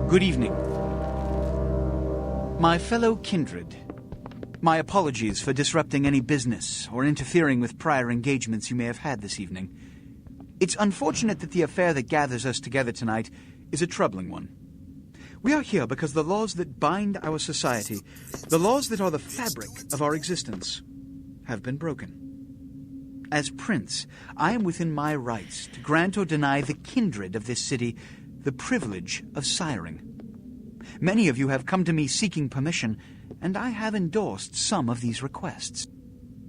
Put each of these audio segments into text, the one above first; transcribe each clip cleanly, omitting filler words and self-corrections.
Good evening. My fellow kindred, my apologies for disrupting any business or interfering with prior engagements you may have had this evening. It's unfortunate that the affair that gathers us together tonight is a troubling one. We are here because the laws that bind our society, the laws that are the fabric of our existence, have been broken. As Prince, I am within my rights to grant or deny the kindred of this city the privilege of siring. Many of you have come to me seeking permission, and I have endorsed some of these requests.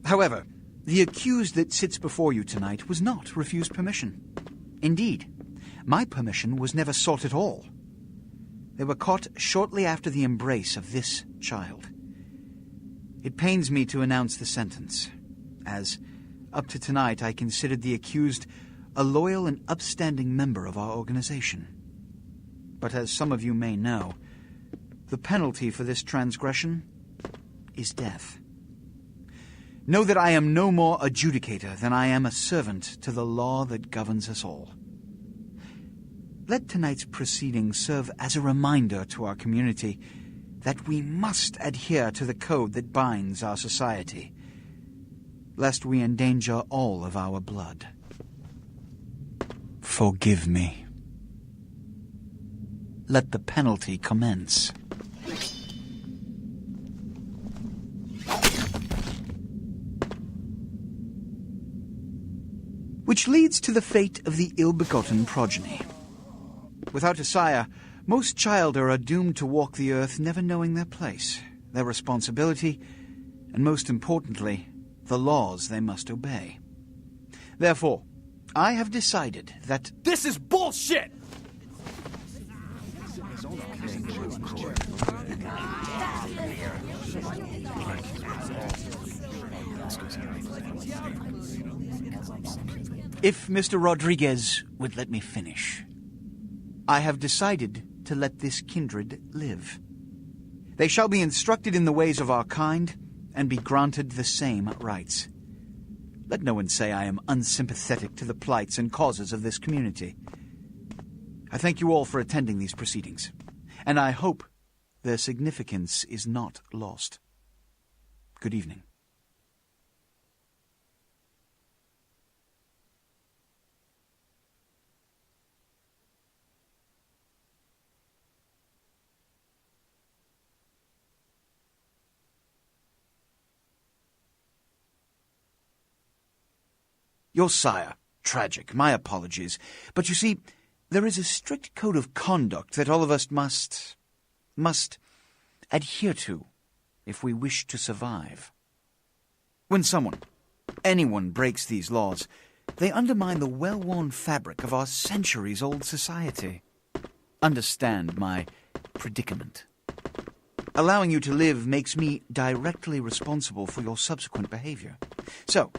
However, the accused that sits before you tonight was not refused permission. Indeed, my permission was never sought at all. They were caught shortly after the embrace of this child. It pains me to announce the sentence, as, up to tonight, I considered the accused a loyal and upstanding member of our organization. But as some of you may know, the penalty for this transgression is death. Know that I am no more adjudicator than I am a servant to the law that governs us all. Let tonight's proceedings serve as a reminder to our community that we must adhere to the code that binds our society, lest we endanger all of our blood. Forgive me. Let the penalty commence. Which leads to the fate of the ill-begotten progeny. Without a sire, most childer are doomed to walk the earth never knowing their place, their responsibility, and most importantly, the laws they must obey. Therefore, I have decided that... This is bullshit! If Mr. Rodriguez would let me finish. I have decided to let this kindred live. They shall be instructed in the ways of our kind and be granted the same rights. Let no one say I am unsympathetic to the plights and causes of this community. I thank you all for attending these proceedings, and I hope their significance is not lost. Good evening. Your sire, tragic, my apologies. But you see, there is a strict code of conduct that all of us must adhere to if we wish to survive. When anyone breaks these laws, they undermine the well-worn fabric of our centuries-old society. Understand my predicament. Allowing you to live makes me directly responsible for your subsequent behavior. So,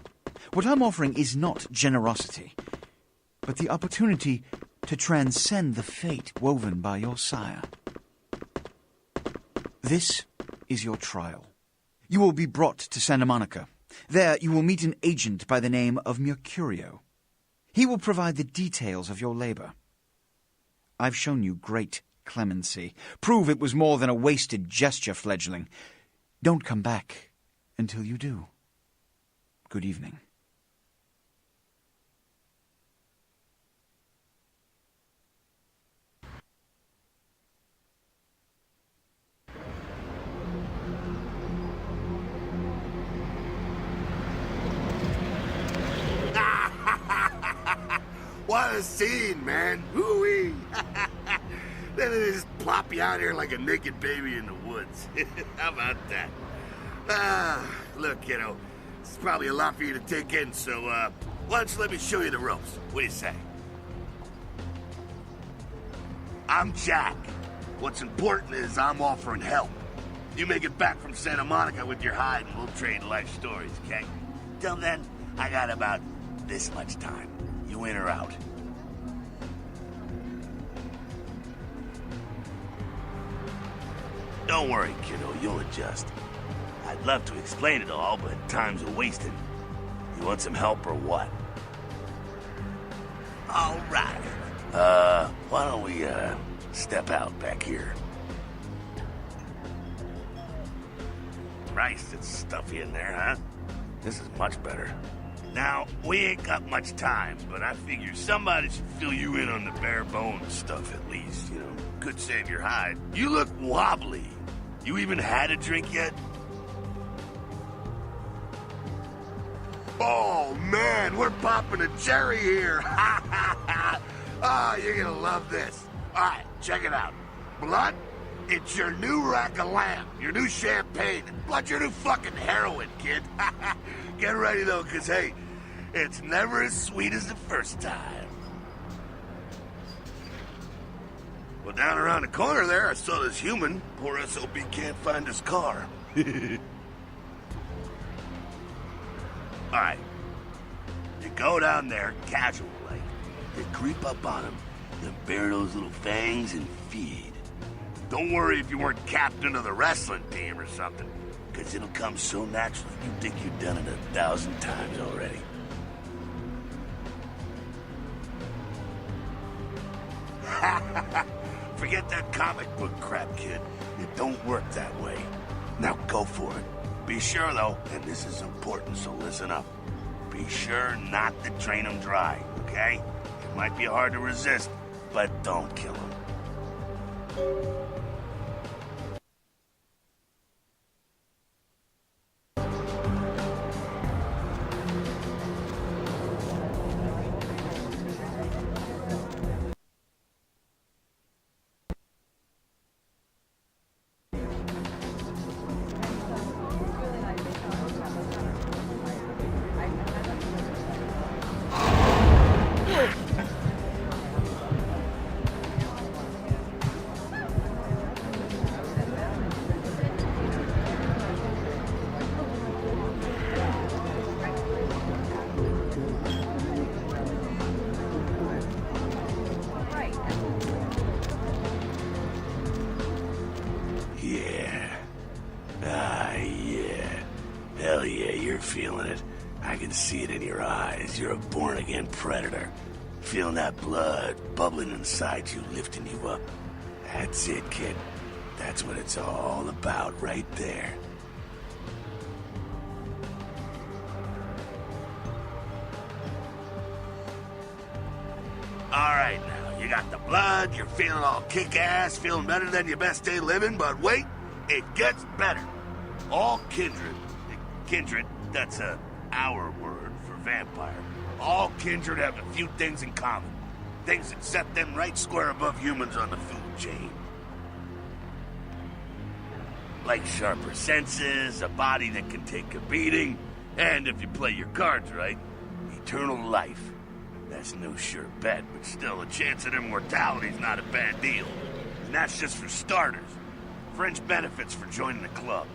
what I'm offering is not generosity, but the opportunity to transcend the fate woven by your sire. This is your trial. You will be brought to Santa Monica. There you will meet an agent by the name of Mercurio. He will provide the details of your labor. I've shown you great clemency. Prove it was more than a wasted gesture, fledgling. Don't come back until you do. Good evening. What a scene, man. Hoo-wee. Then they just plop you out here like a naked baby in the woods. How about that? Look, kiddo, it's probably a lot for you to take in, so, why don't you let me show you the ropes? What do you say? I'm Jack. What's important is I'm offering help. You make it back from Santa Monica with your hide and we'll trade life stories, okay? Till then, I got about this much time. You in or out? Don't worry, kiddo, you'll adjust. I'd love to explain it all, but time's a-wasting. You want some help or what? All right. Why don't we, Step out back here. Christ, it's stuffy in there, huh? This is much better. Now, we ain't got much time, but I figure somebody should fill you in on the bare bones stuff at least, you know. Could save your hide. You look wobbly. You even had a drink yet? Oh, man, we're popping a cherry here. Oh, you're gonna love this. All right, check it out. Blood, it's your new rack of lamb, your new champagne. Blood, your new fucking heroin, kid. Get ready, though, because, hey, it's never as sweet as the first time. Well, down around the corner there, I saw this human. Poor SOB can't find his car. All right. You go down there, casual like. You creep up on him, then bare those little fangs and feed. Don't worry if you weren't captain of the wrestling team or something, because it'll come so naturally you think you've done it 1,000 times already. Forget that comic book crap, kid. It don't work that way. Now go for it. Be sure, though, and this is important, so listen up. Be sure not to drain him dry, okay? It might be hard to resist, but don't kill him. Feeling it. I can see it in your eyes. You're a born-again predator. Feeling that blood bubbling inside you, lifting you up. That's it, kid. That's what it's all about right there. All right, now, you got the blood, you're feeling all kick-ass, feeling better than your best day living, but wait, it gets better. All kindred, that's our word for vampire. All kindred have a few things in common. Things that set them right square above humans on the food chain. Like sharper senses, a body that can take a beating, and if you play your cards right, eternal life. That's no sure bet, but still, a chance at immortality's not a bad deal. And that's just for starters. Fringe benefits for joining the club.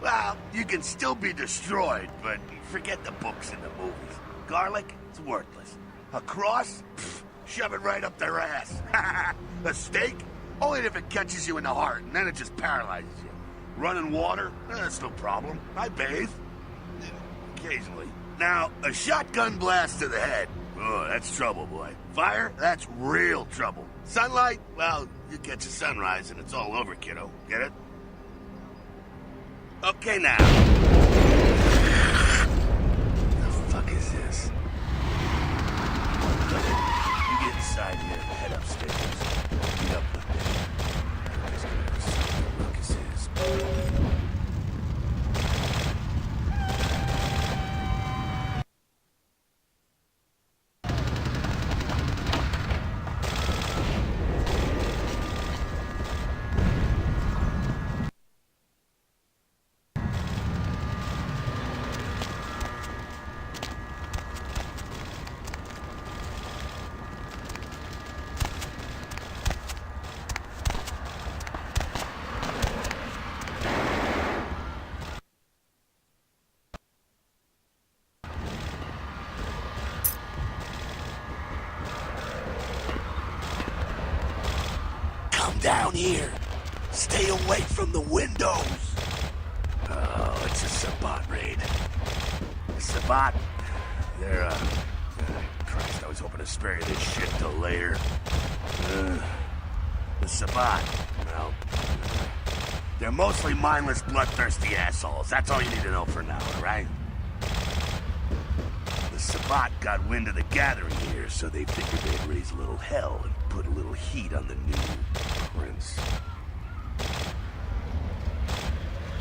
Well, you can still be destroyed, but forget the books and the movies. Garlic, it's worthless. A cross? Pfft, shove it right up their ass. A stake? Only if it catches you in the heart, and then it just paralyzes you. Running water? That's no problem. I bathe. Occasionally. Now, a shotgun blast to the head. Oh, that's trouble, boy. Fire? That's real trouble. Sunlight? Well, you catch a sunrise and it's all over, kiddo. Get it? Okay, now. The fuck is this? Look, you get inside here and head upstairs. Meet up with me. I'm just gonna see where Lucas is. Down here. Stay away from the windows. Oh, it's a Sabbat raid. Sabbat? They're, Christ, I was hoping to spare you this shit till later. The Sabbat, well, they're mostly mindless, bloodthirsty assholes. That's all you need to know for now, alright? The Sabbat got wind of the gathering here, so they figured they'd raise a little hell and put a little heat on the new prince.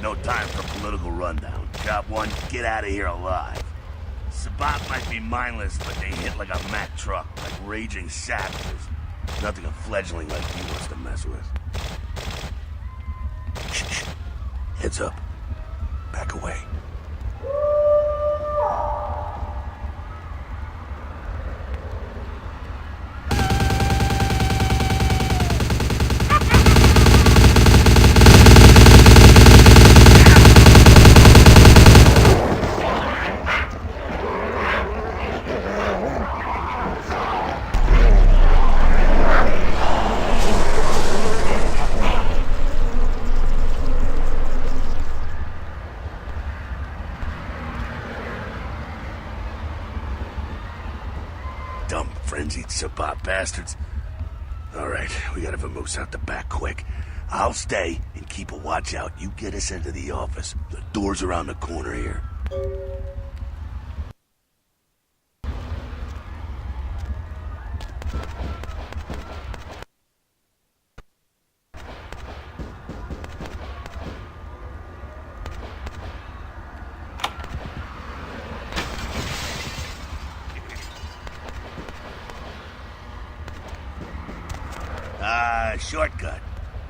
No time for political rundown. Job one, get out of here alive. Sabbat might be mindless, but they hit like a Mack truck, like raging savages. Nothing a fledgling like you wants to mess with. Shh. Heads up. Back away. Dumb, frenzied Sabbat bastards. Alright, we gotta vamoose out the back quick. I'll stay and keep a watch out. You get us into the office. The door's around the corner here. Shortcut.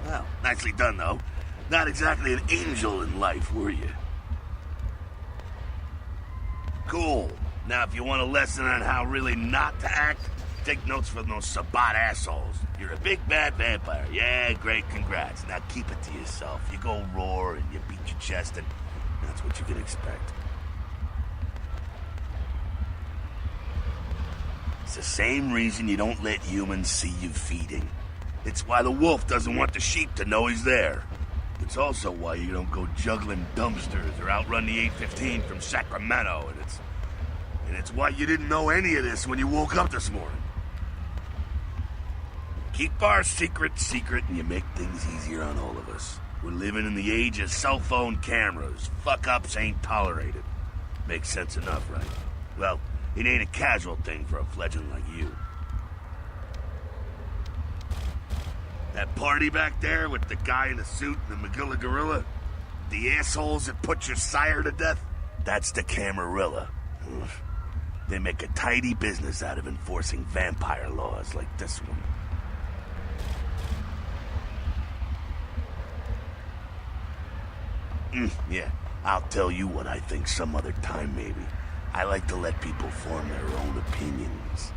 Well, nicely done, though. Not exactly an angel in life, were you? Cool. Now, if you want a lesson on how really not to act, take notes from those Sabbat assholes. You're a big bad vampire. Yeah, great, congrats. Now keep it to yourself. You go roar and you beat your chest, and that's what you can expect. It's the same reason you don't let humans see you feeding. It's why the wolf doesn't want the sheep to know he's there. It's also why you don't go juggling dumpsters or outrun the 815 from Sacramento, and it's why you didn't know any of this when you woke up this morning. Keep our secret, and you make things easier on all of us. We're living in the age of cell phone cameras. Fuck-ups ain't tolerated. Makes sense enough, right? Well, it ain't a casual thing for a fledgling like you. That party back there with the guy in the suit and the Magilla Gorilla? The assholes that put your sire to death? That's the Camarilla. They make a tidy business out of enforcing vampire laws like this one. Yeah, I'll tell you what I think some other time, maybe. I like to let people form their own opinions.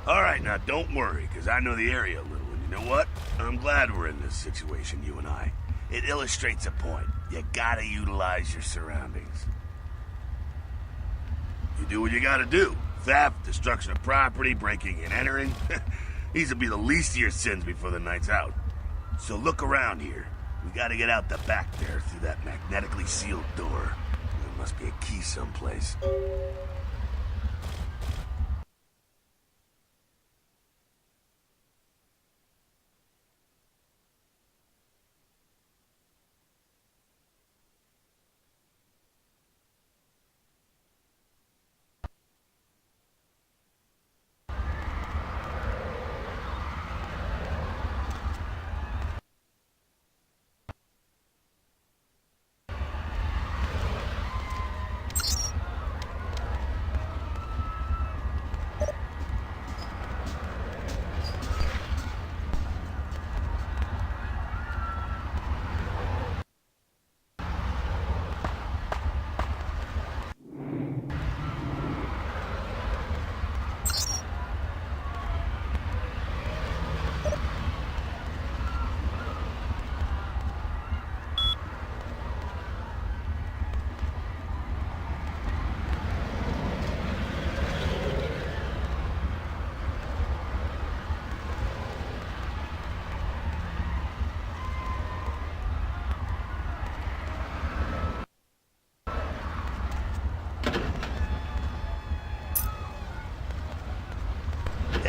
Alright, now don't worry, because I know the area a little, and you know what? I'm glad we're in this situation, you and I. It illustrates a point. You gotta utilize your surroundings. You do what you gotta do. Theft, destruction of property, breaking and entering. These will be the least of your sins before the night's out. So look around here. We gotta get out the back there through that magnetically sealed door. There must be a key someplace.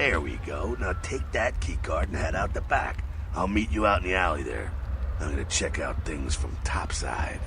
There we go. Now take that keycard and head out the back. I'll meet you out in the alley there. I'm gonna check out things from topside.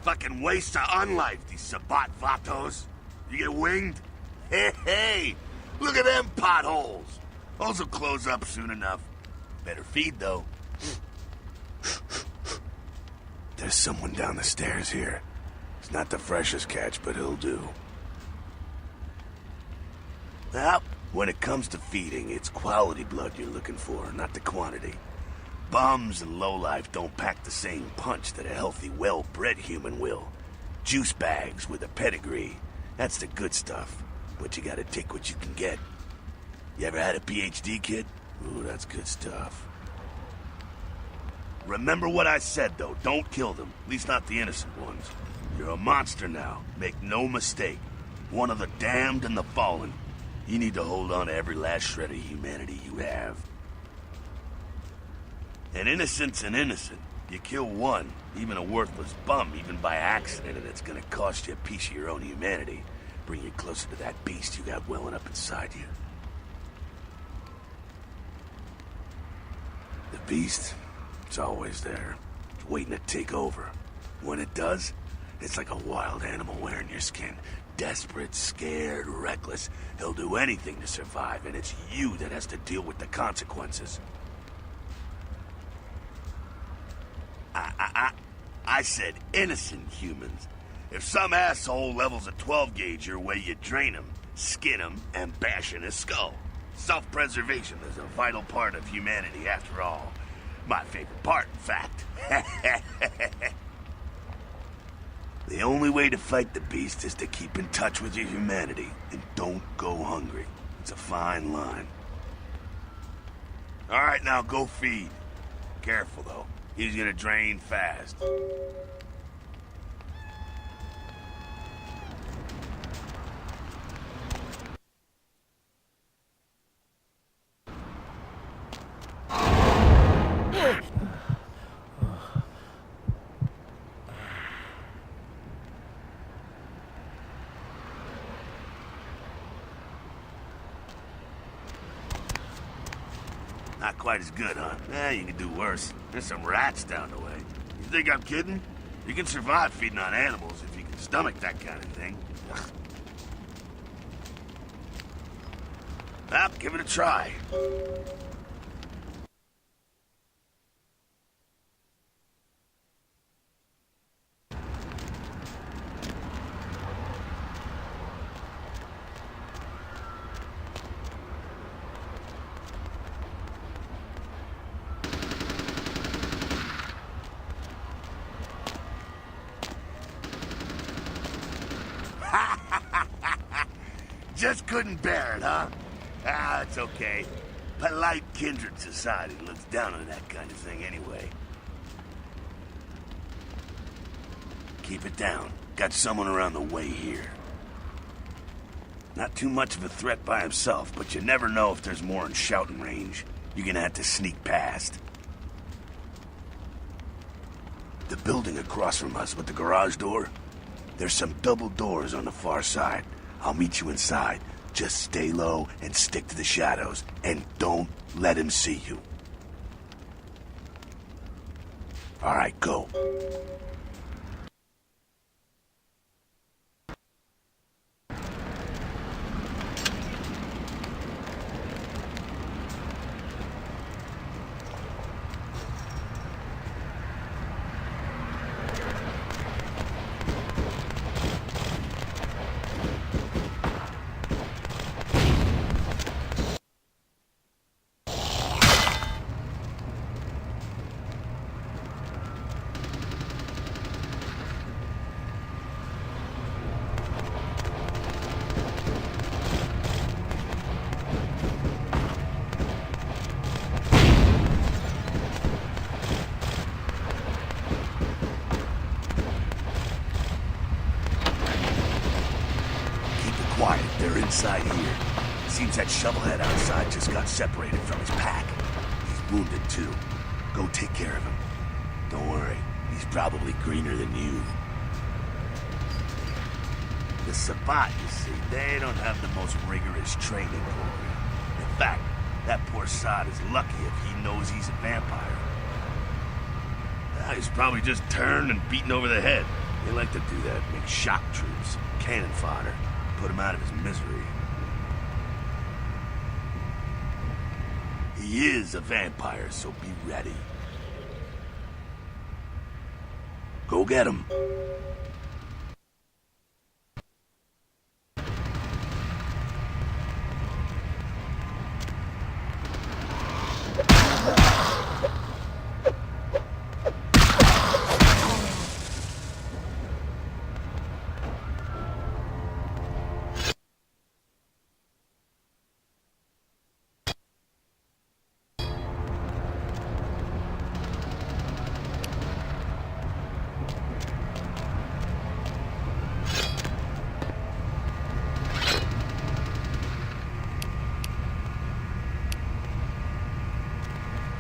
Fucking waste of unlife, these Sabat Vatos. You get winged? Hey, look at them potholes. Those will close up soon enough. Better feed, though. There's someone down the stairs here. It's not the freshest catch, but he'll do. Well, when it comes to feeding, it's quality blood you're looking for, not the quantity. Bums and lowlife don't pack the same punch that a healthy, well-bred human will. Juice bags with a pedigree. That's the good stuff. But you gotta take what you can get. You ever had a PhD, kid? Ooh, that's good stuff. Remember what I said, though. Don't kill them. At least not the innocent ones. You're a monster now. Make no mistake. One of the damned and the fallen. You need to hold on to every last shred of humanity you have. An innocent's an innocent. You kill one, even a worthless bum, even by accident, and it's gonna cost you a piece of your own humanity. Bring you closer to that beast you got welling up inside you. The beast, it's always there. It's waiting to take over. When it does, it's like a wild animal wearing your skin. Desperate, scared, reckless. He'll do anything to survive, and it's you that has to deal with the consequences. I said innocent humans. If some asshole levels a 12 gauge your way, you drain him, skin him, and bash in his skull. Self-preservation is a vital part of humanity, after all. My favorite part, in fact. The only way to fight the beast is to keep in touch with your humanity, and don't go hungry. It's a fine line. All right, now go feed. Careful, though. He's gonna drain fast. Not quite as good, huh? You can do worse. There's some rats down the way. You think I'm kidding? You can survive feeding on animals if you can stomach that kind of thing. Well, give it a try. Just couldn't bear it, huh? Ah, it's okay. Polite kindred society looks down on that kind of thing anyway. Keep it down. Got someone around the way here. Not too much of a threat by himself, but you never know if there's more in shouting range. You're gonna have to sneak past. The building across from us with the garage door, there's some double doors on the far side. I'll meet you inside. Just stay low and stick to the shadows. And don't let him see you. All right, go. inside here. Seems that shovelhead outside just got separated from his pack. He's wounded too. Go take care of him. Don't worry, he's probably greener than you. The Sabbat, you see, they don't have the most rigorous training program. In fact, that poor sod is lucky if he knows he's a vampire. He's probably just turned and beaten over the head. They like to do that, make shock troops, cannon fodder, put him out of his misery. He is a vampire, so be ready. Go get him.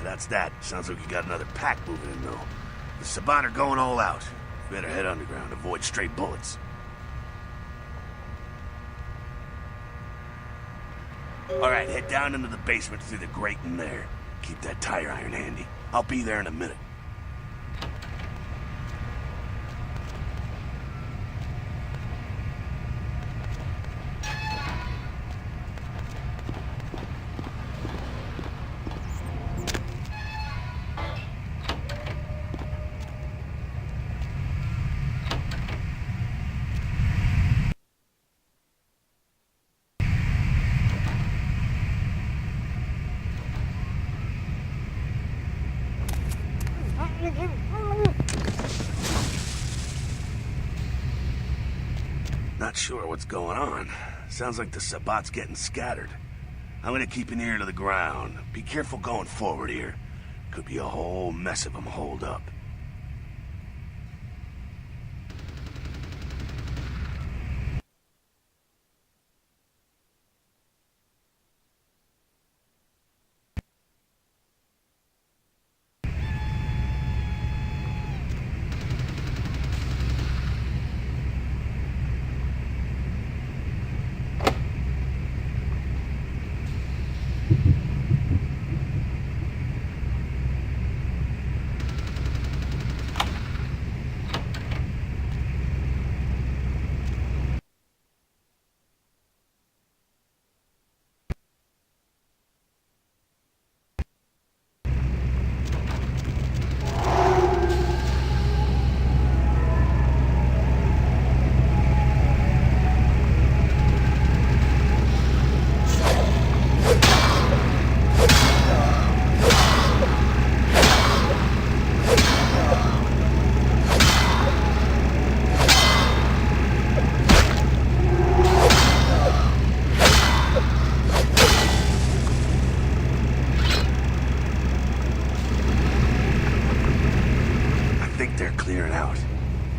That's that. Sounds like you got another pack moving in, though. The Sabbat are going all out. Better head underground, avoid stray bullets. Alright, head down into the basement through the grate in there. Keep that tire iron handy. I'll be there in a minute. Not sure what's going on. Sounds like the Sabbat's getting scattered. I'm gonna keep an ear to the ground. Be careful going forward here. Could be a whole mess of them holed up.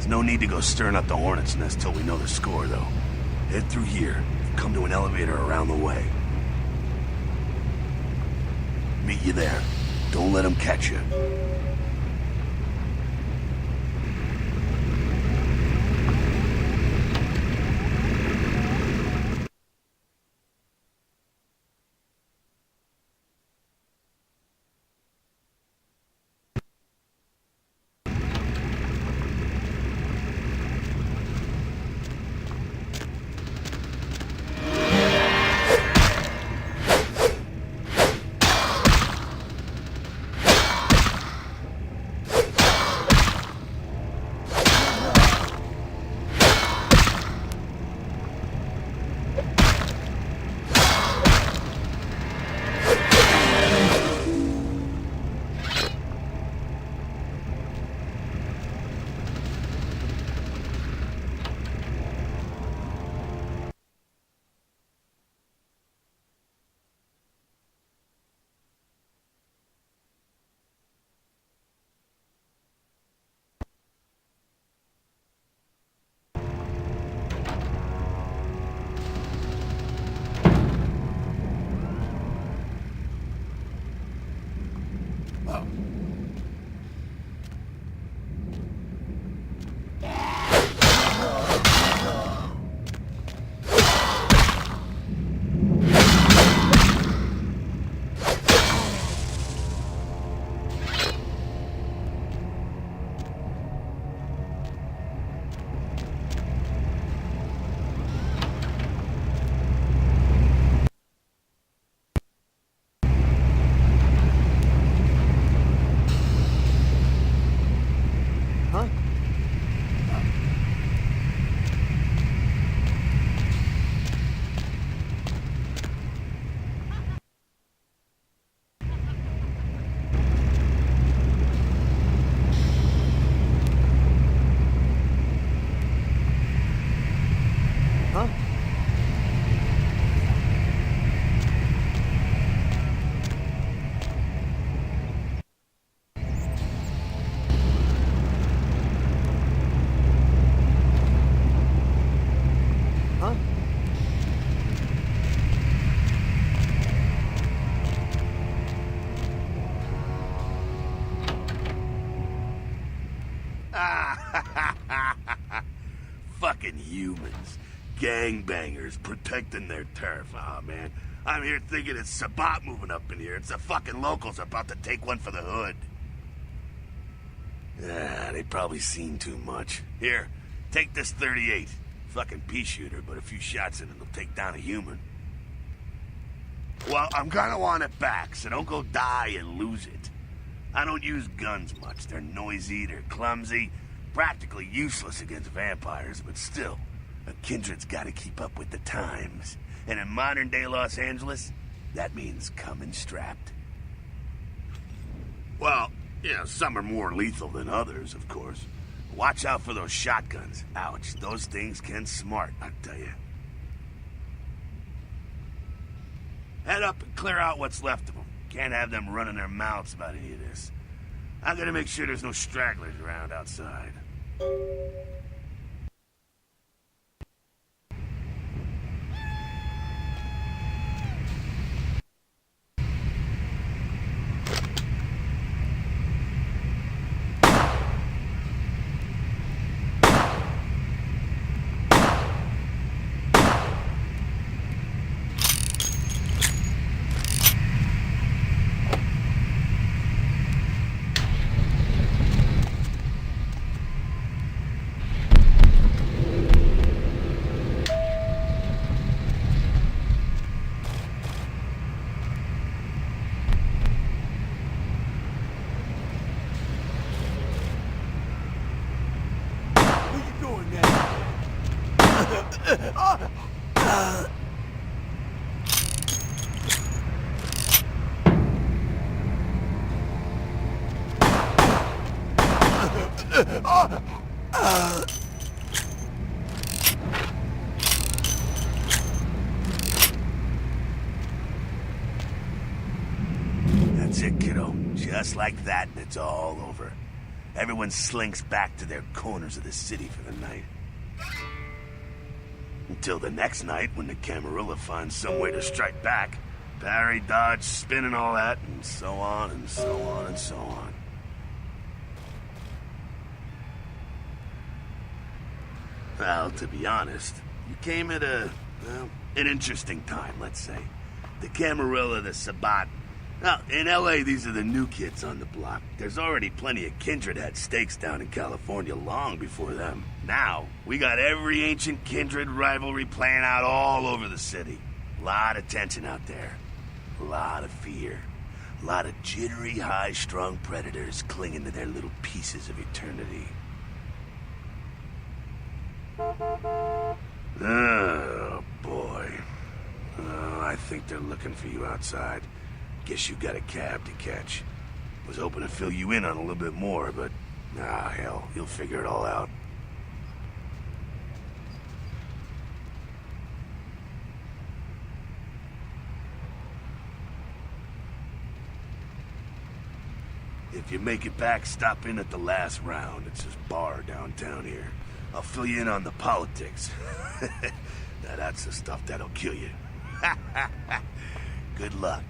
No need to go stirring up the hornet's nest till we know the score, though. Head through here. Come to an elevator around the way. Meet you there. Don't let them catch you. Fucking humans. Gangbangers protecting their turf. Oh, man. I'm here thinking it's Sabat moving up in here. It's the fucking locals about to take one for the hood. They probably seen too much. Here, take this 38. Fucking pea shooter, but a few shots in it'll take down a human. Well, I'm gonna want it back, so don't go die and lose it. I don't use guns much. They're noisy, they're clumsy, practically useless against vampires, but still, a kindred's gotta keep up with the times. And in modern-day Los Angeles, that means coming strapped. Well, yeah, some are more lethal than others, of course. Watch out for those shotguns. Ouch, those things can smart, I tell you. Head up and clear out what's left of them. Can't have them running their mouths about any of this. I'm gonna make sure there's no stragglers around outside. That's it, kiddo. Just like that, and it's all over. Everyone slinks back to their corners of the city for the night. Until the next night, when the Camarilla finds some way to strike back. Parry, dodge, spin, and all that, and so on, and so on, and so on. Well, to be honest, you came at an interesting time, let's say. The Camarilla, the Sabat. Now, in L.A., these are the new kids on the block. There's already plenty of kindred had stakes down in California long before them. Now, we got every ancient kindred rivalry playing out all over the city. A lot of tension out there. A lot of fear. A lot of jittery, high-strung predators clinging to their little pieces of eternity. Oh, boy. Oh, I think they're looking for you outside. Guess you got a cab to catch. Was hoping to fill you in on a little bit more, but... hell, you'll figure it all out. If you make it back, stop in at the last round. It's this bar downtown here. I'll fill you in on the politics. Now that's the stuff that'll kill you. Good luck.